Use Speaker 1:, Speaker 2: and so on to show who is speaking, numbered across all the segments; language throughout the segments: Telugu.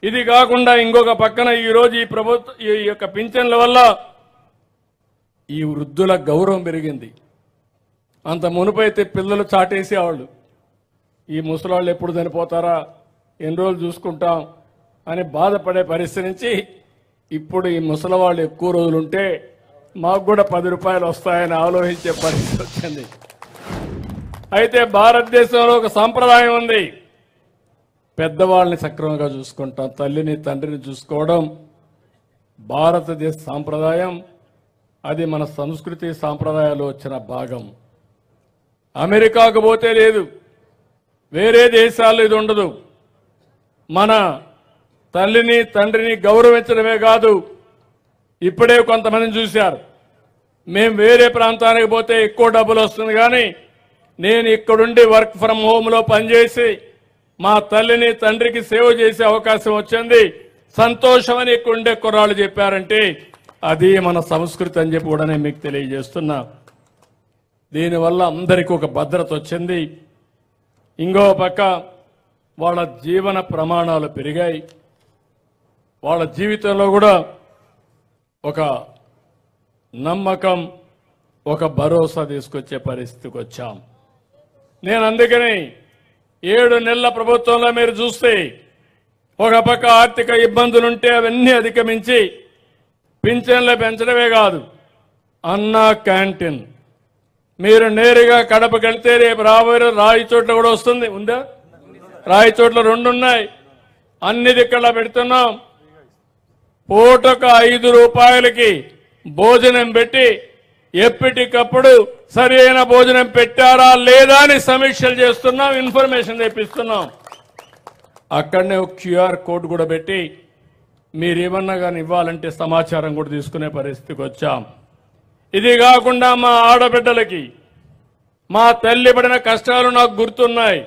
Speaker 1: ఇది కాకుండా ఇంకొక పక్కన ఈరోజు ఈ యొక్క పింఛన్ల వల్ల ఈ వృద్ధుల గౌరవం పెరిగింది. అంత మునుపైతే పిల్లలు చాటేసేవాళ్ళు, ఈ ముసలాళ్ళు ఎప్పుడు చనిపోతారా, ఎన్ని రోజులు చూసుకుంటాం అని బాధపడే పరిస్థితి నుంచి ఇప్పుడు ఈ ముసలివాళ్ళు ఎక్కువ రోజులుంటే మాకు కూడా 10 రూపాయలు వస్తాయని ఆలోచించే పరిస్థితి వచ్చింది. అయితే భారతదేశంలో ఒక సంప్రదాయం ఉంది, పెద్దవాళ్ళని సక్రమంగా చూసుకుంటాం, తల్లిని తండ్రిని చూసుకోవడం భారతదేశ సాంప్రదాయం. అది మన సంస్కృతి సాంప్రదాయాలు వచ్చిన భాగం. అమెరికాకు పోతే లేదు, వేరే దేశాల్లో ఇది ఉండదు. మన తల్లిని తండ్రిని గౌరవించడమే కాదు, ఇప్పుడే కొంతమందిని చూశారు, మేము వేరే ప్రాంతానికి పోతే ఎక్కువ డబ్బులు వస్తుంది, కానీ నేను ఇక్కడుండి వర్క్ ఫ్రమ్ హోమ్లో పనిచేసి మా తల్లిని తండ్రికి సేవ చేసే అవకాశం వచ్చింది, సంతోషమని ఇక్కడుండే కుర్రాళ్ళు చెప్పారంటే అది మన సంస్కృతి అని చెప్పి కూడా నేను మీకు తెలియజేస్తున్నా. దీనివల్ల అందరికీ ఒక భద్రత వచ్చింది. ఇంకో పక్క వాళ్ళ జీవన ప్రమాణాలు పెరిగాయి, వాళ్ళ జీవితంలో కూడా ఒక నమ్మకం, ఒక భరోసా తీసుకొచ్చే పరిస్థితికి వచ్చాం. నేను అందుకని 7 నెలల ప్రభుత్వంలో మీరు చూస్తే ఒక పక్క ఆర్థిక ఇబ్బందులుంటే అవన్నీ అధిగమించి పింఛన్లు పెంచడమే కాదు, అన్నా క్యాంటీన్ మీరు నేరుగా కడపకి వెళ్తే రేపు రాబోయే రాయచోట్ల కూడా వస్తుంది, ఉందా? రాయచోట్ల 2 ఉన్నాయి, అన్ని దిక్కలా పెడుతున్నాం. పూటకు 5 రూపాయలకి భోజనం పెట్టి ఎప్పటికప్పుడు సరైన భోజనం పెట్టారా లేదా అని సమీక్షలు చేస్తున్నాం, ఇన్ఫర్మేషన్ తెప్పిస్తున్నాం. అక్కడనే ఒక క్యూఆర్ కోడ్ కూడా పెట్టి మీరేమన్నా కానీ ఇవ్వాలంటే సమాచారం కూడా తీసుకునే పరిస్థితికి వచ్చాం. ఇది కాకుండా మా ఆడబిడ్డలకి మా తల్లి పడిన కష్టాలు నాకు గుర్తున్నాయి.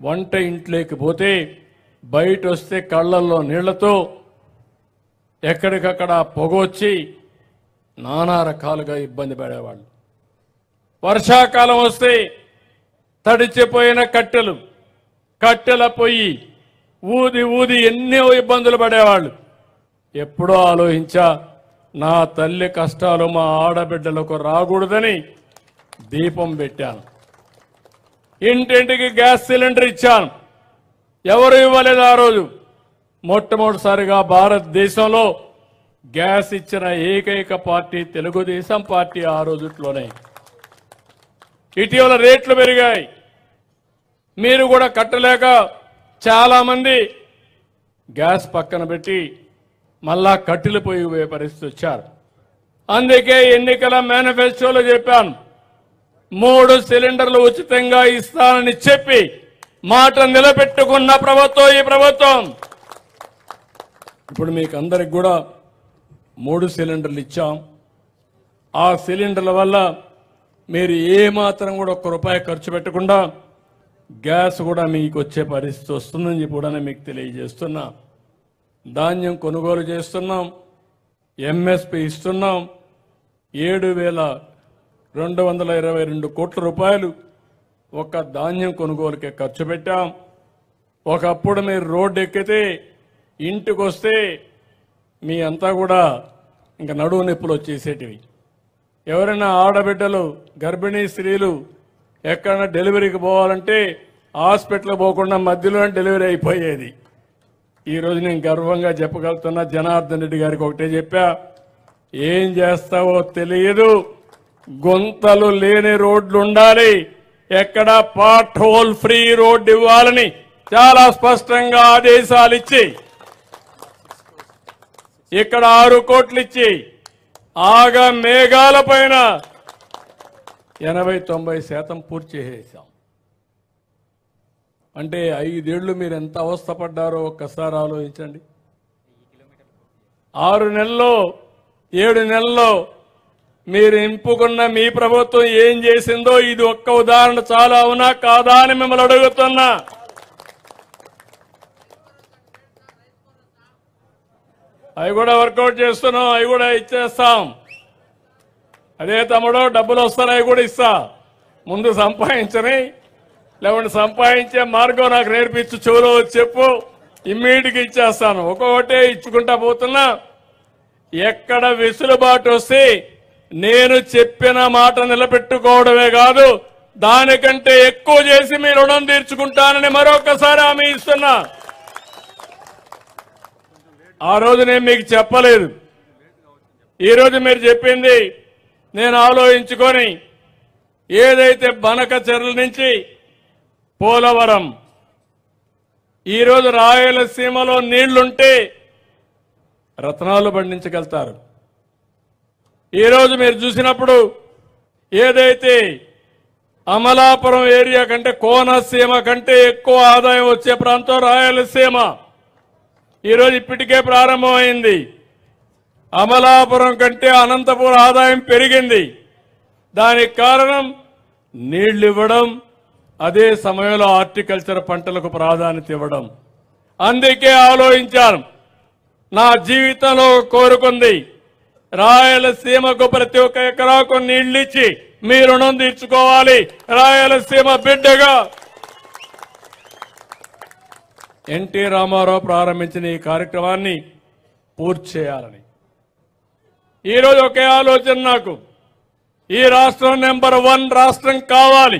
Speaker 1: వంట ఇంట్లోకి పోతే బయట వస్తే కళ్ళల్లో నీళ్లతో ఎక్కడికక్కడ పొగొచ్చి నానా రకాలుగా ఇబ్బంది పడేవాళ్ళు. వర్షాకాలం వస్తే తడిచిపోయిన కట్టెల పొయ్యి ఊది ఊది ఎన్నో ఇబ్బందులు పడేవాళ్ళు. ఎప్పుడో ఆలోచించా, నా తల్లి కష్టాలు మా ఆడబిడ్డలకు రాకూడదని దీపం పెట్టాను. ఇంటింటికి గ్యాస్ సిలిండర్ ఇచ్చాను. ఎవరు ఇవ్వలేదు ఆ రోజు. మొట్టమొదటిసారిగా భారతదేశంలో గ్యాస్ ఇచ్చిన ఏకైక పార్టీ తెలుగుదేశం పార్టీ ఆ రోజుట్లోనే. ఇటీవల రేట్లు పెరిగాయి, మీరు కూడా కట్టలేక చాలా మంది గ్యాస్ పక్కన పెట్టి మళ్ళా కట్టెలు పోయే పరిస్థితి వచ్చారు. అందుకే ఎన్నికల మేనిఫెస్టోలో చెప్పాను, 3 సిలిండర్లు ఉచితంగా ఇస్తానని చెప్పి మాట నిలబెట్టుకున్న ప్రభుత్వం ఈ ప్రభుత్వం. ఇప్పుడు మీకు అందరికి కూడా 3 సిలిండర్లు ఇచ్చాం. ఆ సిలిండర్ల వల్ల మీరు ఏ మాత్రం కూడా ₹1 ఖర్చు పెట్టకుండా గ్యాస్ కూడా మీకు వచ్చే పరిస్థితి వస్తుందని చెప్పి కూడా మీకు తెలియజేస్తున్నా. ధాన్యం కొనుగోలు చేస్తున్నాం, ఎంఎస్పి ఇస్తున్నాం. 7,222 కోట్ల రూపాయలు ఒక్క ధాన్యం కొనుగోలుకే ఖర్చు పెట్టాం. ఒకప్పుడు మీరు రోడ్డు ఎక్కితే ఇంటికి వస్తే మీ అంతా కూడా ఇంకా నడువు నొప్పులు వచ్చేసేటివి. ఎవరైనా ఆడబిడ్డలు గర్భిణీ స్త్రీలు ఎక్కడైనా డెలివరీకి పోవాలంటే హాస్పిటల్కి పోకుండా మధ్యలోనే డెలివరీ అయిపోయేది. ఈరోజు నేను గర్వంగా చెప్పగలుగుతున్నా, జనార్దన్ రెడ్డి గారికి ఒకటే చెప్పా, ఏం చేస్తావో తెలియదు, గుంతలు లేని రోడ్లు ఉండాలి, ఎక్కడ పాట్ హోల్ ఫ్రీ రోడ్డు ఇవ్వాలని చాలా స్పష్టంగా ఆదేశాలు ఇచ్చి ఇక్కడ 6 కోట్లు ఇచ్చి ఆగా మేఘాల పైన 80-90% పూర్తి చేసేసాం. అంటే 5 ఏళ్లు మీరు ఎంత అవస్థపడ్డారో ఒక్కసారి ఆలోచించండి. 6 నెలల్లో 7 నెలల్లో మీరు ఎంపుకున్న మీ ప్రభుత్వం ఏం చేసిందో ఇది ఒక్క ఉదాహరణ చాలా. అవునా కాదా అని మిమ్మల్ని అడుగుతున్నా. అవి కూడా వర్కౌట్ చేస్తున్నాం, అవి కూడా ఇచ్చేస్తాం. అదే తమ్ముడు డబ్బులు వస్తాయి, అవి కూడా ఇస్తా. ముందు సంపాదించని, లేకుంటే సంపాదించే మార్గం నాకు నేర్పించు, చెవులో చెప్పు, ఇమ్మీడియట్గా ఇచ్చేస్తాను. ఒక్కొక్కటే ఇచ్చుకుంటా పోతున్నా. ఎక్కడ వెసులుబాటు వస్తే నేను చెప్పిన మాట నిలబెట్టుకోవడమే కాదు, దానికంటే ఎక్కువ చేసి మీ రుణం తీర్చుకుంటానని మరొకసారి హామీ ఇస్తున్నా. ఆ రోజు నేను మీకు చెప్పలేదు. ఈరోజు మీరు చెప్పింది నేను ఆలోచించుకొని ఏదైతే బనకచెర్ల నుంచి పోలవరం, ఈరోజు రాయలసీమలో నీళ్లుంటే రత్నాలు పండించగలుగుతారు. ఈరోజు మీరు చూసినప్పుడు ఏదైతే అమలాపురం ఏరియా కంటే కోనసీమ కంటే ఎక్కువ ఆదాయం వచ్చే ప్రాంతం రాయలసీమ, ఈరోజు ఇప్పటికే ప్రారంభమైంది. అమలాపురం కంటే అనంతపురం ఆదాయం పెరిగింది. దానికి కారణం నీళ్లు ఇవ్వడం, అదే సమయంలో హార్టికల్చర్ పంటలకు ప్రాధాన్యత ఇవ్వడం. అందుకే ఆలోచించాను. నా జీవితంలో కోరుకుంది రాయలసీమకు ప్రతి ఒక్క ఎకరాకు నీళ్లు ఇచ్చి మీ రుణం తీర్చుకోవాలి. రాయలసీమ బిడ్డగా ఎన్టీ రామారావు ప్రారంభించిన ఈ కార్యక్రమాన్ని పూర్తి చేయాలని ఈరోజు ఒకే ఆలోచన నాకు. ఈ రాష్ట్రం నెంబర్ 1 రాష్ట్రం కావాలి.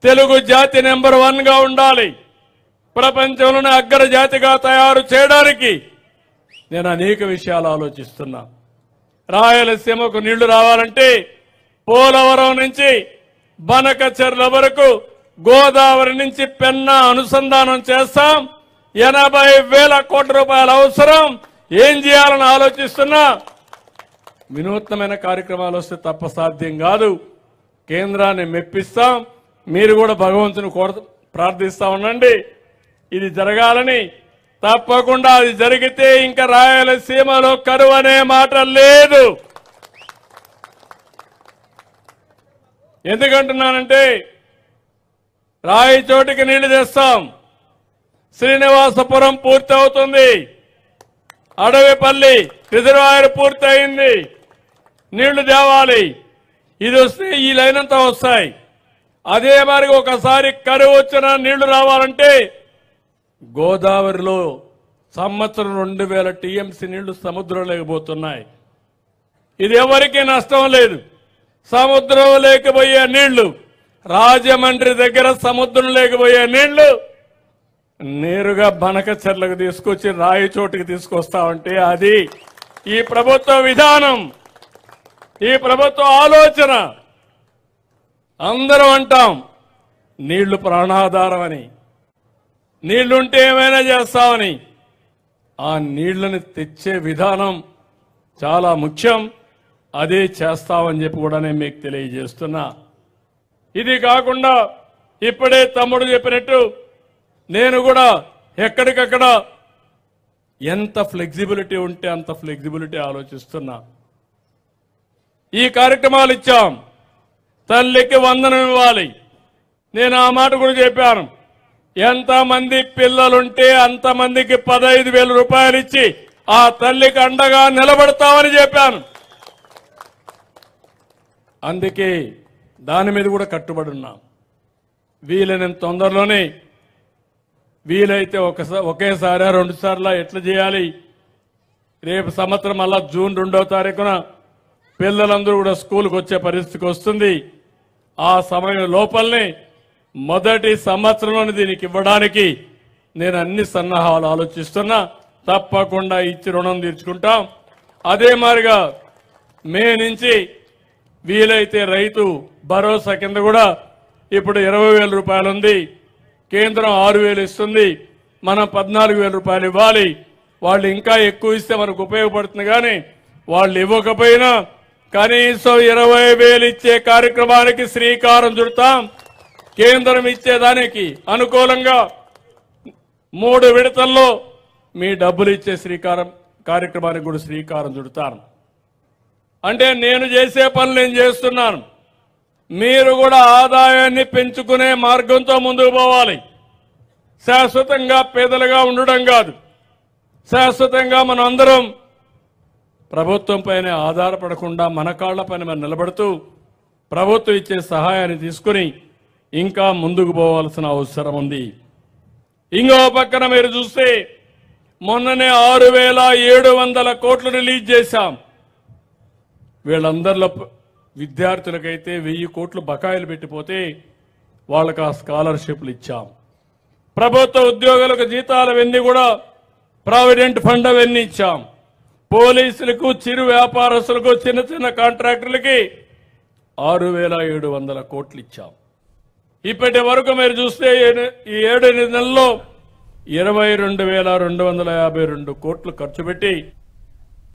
Speaker 1: తెలుగు జాతి నెంబర్ 1గా ఉండాలి. ప్రపంచంలోనే అగ్ర జాతిగా తయారు చేయడానికి నేను అనేక విషయాలు ఆలోచిస్తున్నా. రాయలసీమకు నీళ్లు రావాలంటే పోలవరం నుంచి బనకచెర్ల వరకు గోదావరి నుంచి పెన్నా అనుసంధానం చేస్తాం. 80,000 కోట్ల రూపాయల అవసరం. ఏం చేయాలని ఆలోచిస్తున్నా. వినూత్నమైన కార్యక్రమాలు వస్తే తప్ప సాధ్యం కాదు. కేంద్రాన్ని మెప్పిస్తాం. మీరు కూడా భగవంతుని ప్రార్థిస్తా ఉండండి ఇది జరగాలని. తప్పకుండా అది జరిగితే ఇంకా రాయలసీమలో కరువు అనే మాట లేదు. ఎందుకంటున్నానంటే రాయచోటికి నీళ్లు తెస్తాం. శ్రీనివాసపురం పూర్తి అవుతుంది. అడవిపల్లి రిజర్వాయర్ పూర్తి అయింది. నీళ్లు తేవాలి. ఇది వస్తే ఈ లైన్ అంతా వస్తాయి. అదే మరి ఒకసారి కరువు వచ్చిన నీళ్లు రావాలంటే గోదావరిలో సంవత్సరం 2000 టీఎంసీ నీళ్లు సముద్రంలోకి పోతున్నాయి. ఇది ఎవరికీ నష్టం లేదు. సముద్రం లేకపోయే నీళ్లు, రాజమండ్రి దగ్గర సముద్రం లేకపోయే నీళ్లు నేరుగా బనకచెర్లకు తీసుకొచ్చి రాయచోటికి తీసుకొస్తామంటే అది ఈ ప్రభుత్వ విధానం, ఈ ప్రభుత్వ ఆలోచన. అందరం అంటాం నీళ్లు ప్రాణాధారం అని, నీళ్లుంటే ఏమైనా చేస్తామని. ఆ నీళ్లను తెచ్చే విధానం చాలా ముఖ్యం. అదే చేస్తామని చెప్పి కూడా నేను మీకు తెలియజేస్తున్నా. ఇది కాకుండా ఇప్పుడే తమ్ముడు చెప్పినట్టు నేను కూడా ఎక్కడికక్కడ ఎంత ఫ్లెక్సిబిలిటీ ఉంటే అంత ఫ్లెక్సిబిలిటీ ఆలోచిస్తున్నా. ఈ కార్యక్రమాలు ఇచ్చాం. తల్లికి వందనం ఇవ్వాలి. నేను ఆ మాట కూడా చెప్పాను. ఎంతమంది పిల్లలుంటే అంతమందికి 15,000 రూపాయలు ఇచ్చి ఆ తల్లికి అండగా నిలబడతామని చెప్పాను. అందుకే దాని మీద కూడా కట్టుబడి ఉన్నాం. వీలైనంత తొందరలోనే, వీలైతే ఒకేసారి 2 సార్లు ఎట్లా చేయాలి. రేపు సంవత్సరం మళ్ళా జూన్ 2వ తారీఖున పిల్లలందరూ కూడా స్కూల్కి వచ్చే పరిస్థితికి వస్తుంది. ఆ సమయం లోపలనే మొదటి సంవత్సరంలోనే దీనికి ఇవ్వడానికి నేను అన్ని సన్నాహాలు ఆలోచిస్తున్నా. తప్పకుండా ఇచ్చి రుణం తీర్చుకుంటాం. అదే మాదిరిగా మే నుంచి వీలైతే రైతు భరోసా కింద కూడా ఇప్పుడు 20,000 రూపాయలు ఉంది. కేంద్రం 6,000 ఇస్తుంది. మనం 14,000 రూపాయలు ఇవ్వాలి. వాళ్ళు ఇంకా ఎక్కువ ఇస్తే మనకు ఉపయోగపడుతుంది. కానీ వాళ్ళు ఇవ్వకపోయినా కనీసం 20,000 ఇచ్చే కార్యక్రమానికి శ్రీకారం చుడతాం. కేంద్రం ఇచ్చేదానికి అనుకూలంగా 3 విడతల్లో మీ డబ్బులు ఇచ్చే కార్యక్రమానికి కూడా శ్రీకారం చుడతాను. అంటే నేను చేసే పనులు నేను చేస్తున్నాను. మీరు కూడా ఆదాయాన్ని పెంచుకునే మార్గంతో ముందుకు పోవాలి. శాశ్వతంగా పేదలుగా ఉండడం కాదు. శాశ్వతంగా మనం అందరం ప్రభుత్వం పైన ఆధారపడకుండా మన కాళ్ల పైన మనం నిలబడుతూ ప్రభుత్వం ఇచ్చే సహాయాన్ని తీసుకుని ఇంకా ముందుకు పోవాల్సిన అవసరం ఉంది. ఇంకో పక్కన మీరు చూస్తే మొన్ననే 6,700 కోట్లు రిలీజ్ చేశాం. వీళ్ళందరిలో విద్యార్థులకైతే 1000 కోట్లు బకాయిలు పెట్టిపోతే వాళ్ళకి ఆ స్కాలర్షిప్లు ఇచ్చాం. ప్రభుత్వ ఉద్యోగులకు జీతాలు అవన్నీ కూడా ప్రావిడెంట్ ఫండ్ అవన్నీ ఇచ్చాం. పోలీసులకు, చిరు వ్యాపారస్తులకు, చిన్న చిన్న కాంట్రాక్టర్లకి 6,700 కోట్లు ఇచ్చాం. ఇప్పటి వరకు మీరు చూస్తే ఈ 7 నెలల్లో 22,252 కోట్లు ఖర్చు పెట్టి